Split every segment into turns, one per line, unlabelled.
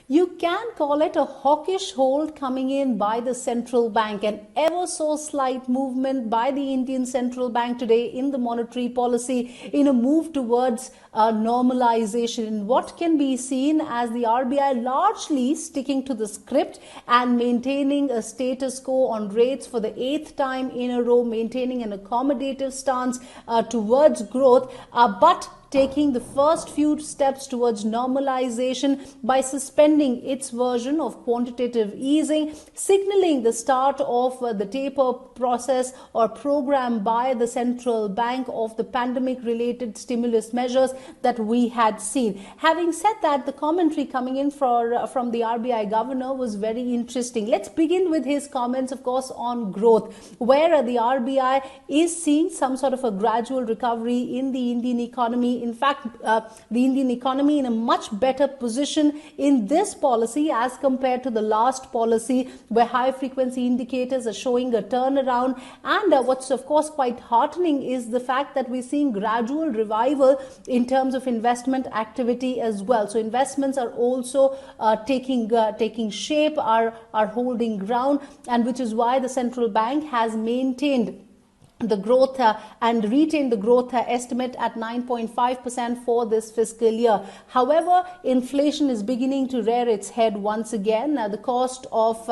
You can call it a hawkish hold coming in by the central bank, an ever so slight movement by the Indian central bank today in the monetary policy in a move towards normalization. What can be seen as the RBI largely sticking to the script and maintaining a status quo on rates for the 8th time in a row, maintaining an accommodative stance towards growth, but taking the first few steps towards normalization by suspending its version of quantitative easing, signaling the start of the taper process or program by the central bank of the pandemic-related stimulus measures that we had seen. Having said that, the commentary coming in from the RBI governor was very interesting. Let's begin with his comments, of course, on growth, where the RBI is seeing some sort of a gradual recovery in the Indian economy. In fact, the Indian economy in a much better position in this policy as compared to the last policy, where high frequency indicators are showing a turnaround. And what's of course quite heartening is the fact that we're seeing gradual revival in terms of investment activity as well. So investments are also taking shape, are holding ground, and which is why the central bank has maintained the growth and retain the growth estimate at 9.5% for this fiscal year. However, inflation is beginning to rear its head once again. The cost of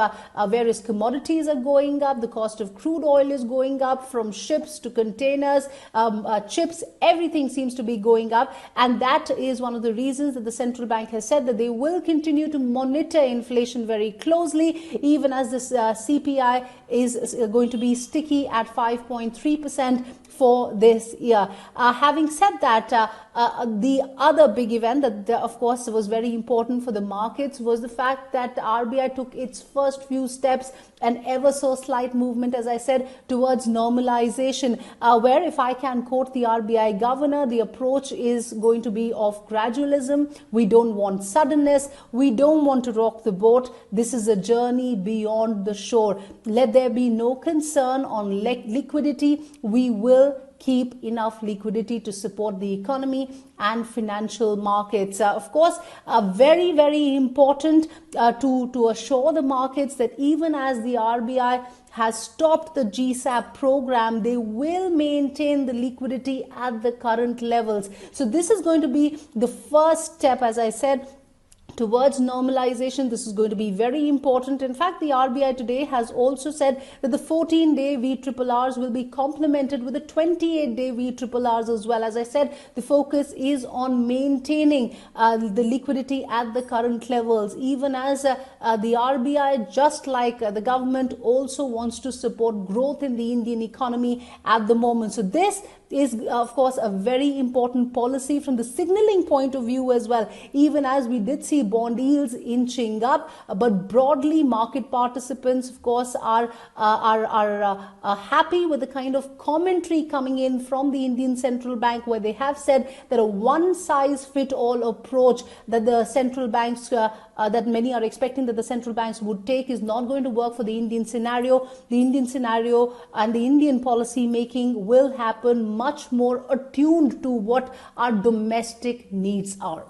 various commodities are going up. The cost of crude oil is going up, from ships to containers, chips, everything seems to be going up. And that is one of the reasons that the central bank has said that they will continue to monitor inflation very closely, even as this CPI is going to be sticky at 5.3% for this year. Having said that, the other big event that of course was very important for the markets was the fact that RBI took its first few steps, an ever so slight movement, as I said, towards normalization, where, if I can quote the RBI governor, the approach is going to be of gradualism. We don't want suddenness. We don't want to rock the boat. This is a journey beyond the shore. Let there be no concern on liquidity. We will keep enough liquidity to support the economy and financial markets. Of course, very, very important to assure the markets that even as the RBI has stopped the GSAP program, they will maintain the liquidity at the current levels. So this is going to be the first step, as I said, towards normalization. This is going to be very important. In fact, the RBI today has also said that the 14-day VRRRs will be complemented with a 28-day VRRRs as well. As I said, the focus is on maintaining the liquidity at the current levels, even as the RBI, just like the government, also wants to support growth in the Indian economy at the moment. So this is, of course, a very important policy from the signaling point of view as well, even as we did see bond yields inching up. But broadly, market participants, of course, are happy with the kind of commentary coming in from the Indian Central Bank, where they have said that a one-size-fit-all approach that the central banks, that many are expecting that the central banks would take, is not going to work for the Indian scenario. The Indian scenario and the Indian policy making will happen much more attuned to what our domestic needs are.